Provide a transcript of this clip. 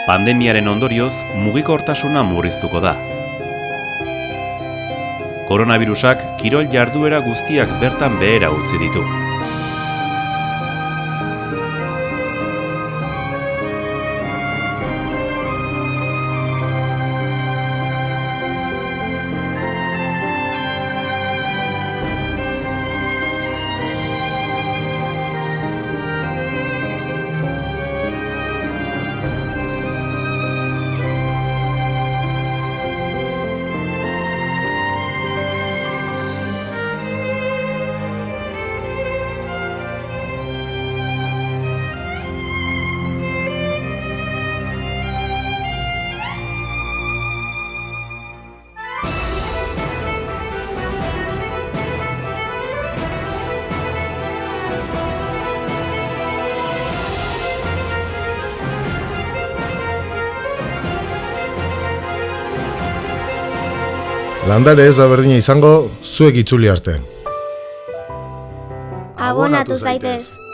Pandemiaren ondorioz, mugikortasuna murriztuko da. Koronavirusak kirol jarduera guztiak bertan behera utzi ditu. Landare ez da berdina izango, zuek itzuli arte. Abonatu zaitez.